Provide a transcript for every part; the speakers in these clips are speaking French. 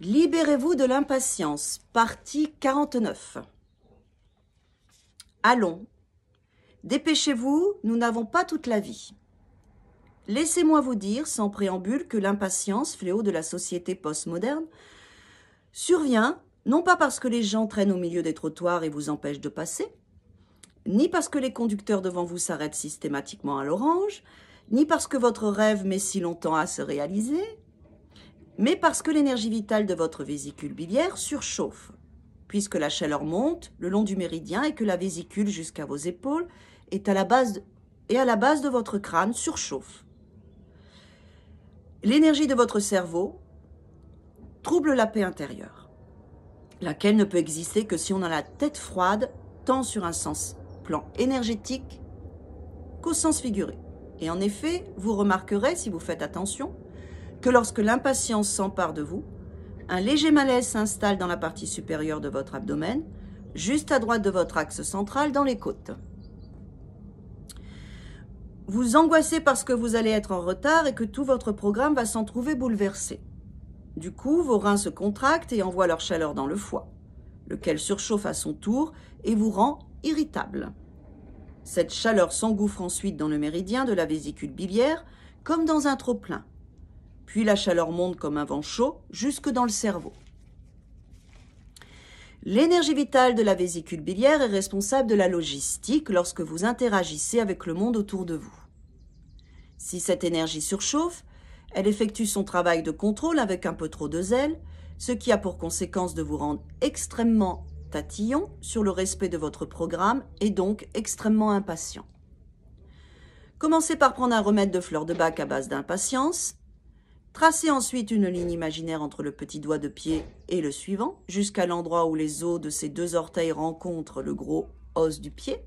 Libérez-vous de l'impatience, partie 49. Allons, dépêchez-vous, nous n'avons pas toute la vie. Laissez-moi vous dire, sans préambule, que l'impatience, fléau de la société postmoderne, survient non pas parce que les gens traînent au milieu des trottoirs et vous empêchent de passer, ni parce que les conducteurs devant vous s'arrêtent systématiquement à l'orange, ni parce que votre rêve met si longtemps à se réaliser, mais parce que l'énergie vitale de votre vésicule biliaire surchauffe, puisque la chaleur monte le long du méridien et que la vésicule jusqu'à vos épaules est à la base de votre crâne surchauffe. L'énergie de votre cerveau trouble la paix intérieure, laquelle ne peut exister que si on a la tête froide, tant sur un plan énergétique qu'au sens figuré. Et en effet, vous remarquerez, si vous faites attention, que lorsque l'impatience s'empare de vous, un léger malaise s'installe dans la partie supérieure de votre abdomen, juste à droite de votre axe central, dans les côtes. Vous angoissez parce que vous allez être en retard et que tout votre programme va s'en trouver bouleversé. Du coup, vos reins se contractent et envoient leur chaleur dans le foie, lequel surchauffe à son tour et vous rend irritable. Cette chaleur s'engouffre ensuite dans le méridien de la vésicule biliaire, comme dans un trop-plein. Puis la chaleur monte comme un vent chaud jusque dans le cerveau. L'énergie vitale de la vésicule biliaire est responsable de la logistique lorsque vous interagissez avec le monde autour de vous. Si cette énergie surchauffe, elle effectue son travail de contrôle avec un peu trop de zèle, ce qui a pour conséquence de vous rendre extrêmement tatillon sur le respect de votre programme et donc extrêmement impatient. Commencez par prendre un remède de fleur de bac à base d'impatience. Tracez ensuite une ligne imaginaire entre le petit doigt de pied et le suivant, jusqu'à l'endroit où les os de ces deux orteils rencontrent le gros os du pied.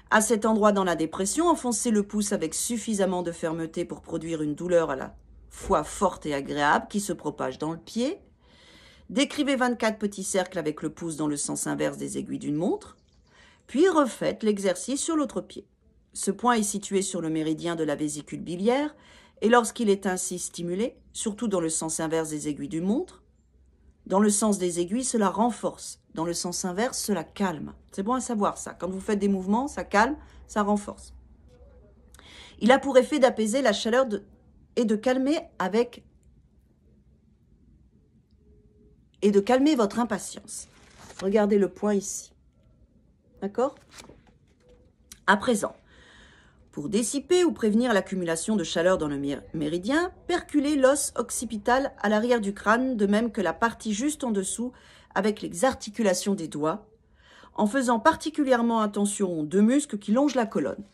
À cet endroit dans la dépression, enfoncez le pouce avec suffisamment de fermeté pour produire une douleur à la fois forte et agréable qui se propage dans le pied. Décrivez 24 petits cercles avec le pouce dans le sens inverse des aiguilles d'une montre, puis refaites l'exercice sur l'autre pied. Ce point est situé sur le méridien de la vésicule biliaire, et lorsqu'il est ainsi stimulé, surtout dans le sens inverse des aiguilles d'une montre, dans le sens des aiguilles, cela renforce. Dans le sens inverse, cela calme. C'est bon à savoir ça. Quand vous faites des mouvements, ça calme, ça renforce. Il a pour effet d'apaiser la chaleur et de calmer votre impatience. Regardez le point ici. D'accord? À présent, pour dissiper ou prévenir l'accumulation de chaleur dans le méridien, perculez l'os occipital à l'arrière du crâne, de même que la partie juste en dessous avec les articulations des doigts, en faisant particulièrement attention aux deux muscles qui longent la colonne.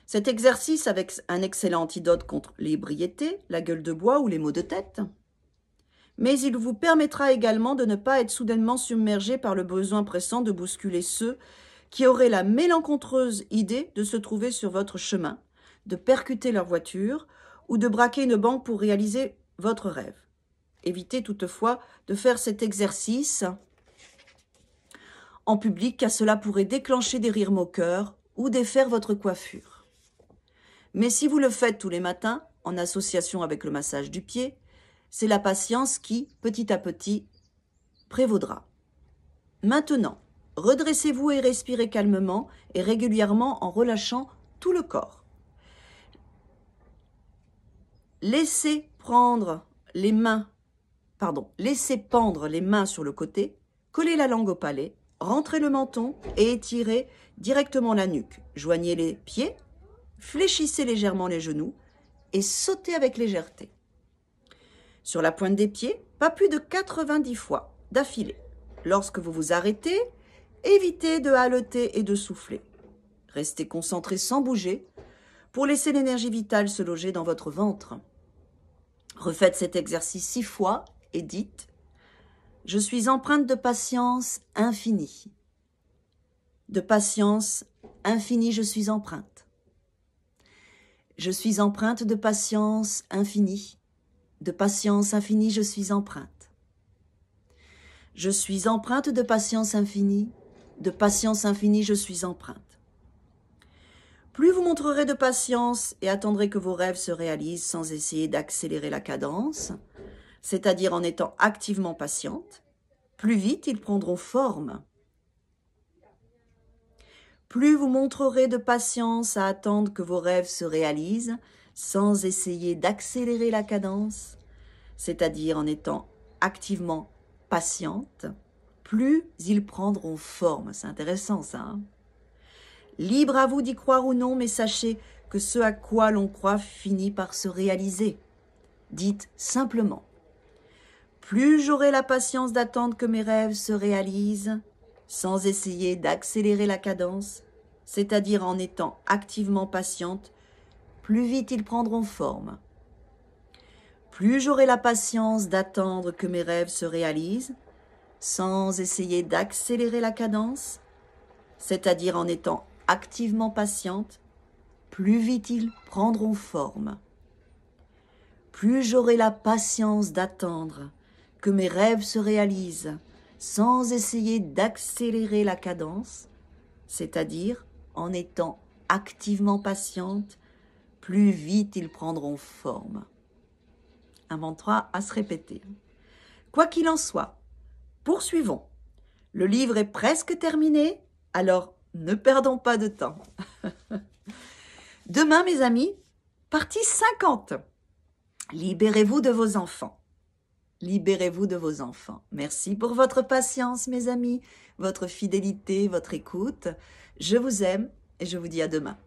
Cet exercice avec un excellent antidote contre l'ébriété, la gueule de bois ou les maux de tête, mais il vous permettra également de ne pas être soudainement submergé par le besoin pressant de bousculer ceux qui auraient la mélencontreuse idée de se trouver sur votre chemin, de percuter leur voiture ou de braquer une banque pour réaliser votre rêve. Évitez toutefois de faire cet exercice en public, car cela pourrait déclencher des rires moqueurs ou défaire votre coiffure. Mais si vous le faites tous les matins, en association avec le massage du pied, c'est la patience qui, petit à petit, prévaudra. Maintenant, redressez-vous et respirez calmement et régulièrement en relâchant tout le corps. Laissez pendre les mains sur le côté, collez la langue au palais, rentrez le menton et étirez directement la nuque. Joignez les pieds, fléchissez légèrement les genoux et sautez avec légèreté. Sur la pointe des pieds, pas plus de 90 fois d'affilée. Lorsque vous vous arrêtez, évitez de haleter et de souffler. Restez concentré sans bouger pour laisser l'énergie vitale se loger dans votre ventre. Refaites cet exercice 6 fois et dites « Je suis empreinte de patience infinie. De patience infinie, je suis empreinte. Je suis empreinte de patience infinie. De patience infinie, je suis empreinte. Je suis empreinte de patience infinie. De patience infinie, je suis empreinte. » Plus vous montrerez de patience et attendrez que vos rêves se réalisent sans essayer d'accélérer la cadence, c'est-à-dire en étant activement patiente, plus vite ils prendront forme. Plus vous montrerez de patience à attendre que vos rêves se réalisent, sans essayer d'accélérer la cadence, c'est-à-dire en étant activement patiente, plus ils prendront forme. C'est intéressant ça, hein? Libre à vous d'y croire ou non, mais sachez que ce à quoi l'on croit finit par se réaliser. Dites simplement, plus j'aurai la patience d'attendre que mes rêves se réalisent, sans essayer d'accélérer la cadence, c'est-à-dire en étant activement patiente, plus vite ils prendront forme. Plus j'aurai la patience d'attendre que mes rêves se réalisent, sans essayer d'accélérer la cadence, c'est-à-dire en étant activement patiente, plus vite ils prendront forme. Plus j'aurai la patience d'attendre que mes rêves se réalisent, sans essayer d'accélérer la cadence, c'est-à-dire en étant activement patiente, plus vite ils prendront forme. Un mantra à se répéter. Quoi qu'il en soit, poursuivons. Le livre est presque terminé, alors ne perdons pas de temps. Demain, mes amis, partie 50. Libérez-vous de vos enfants. Libérez-vous de vos enfants. Merci pour votre patience, mes amis, votre fidélité, votre écoute. Je vous aime et je vous dis à demain.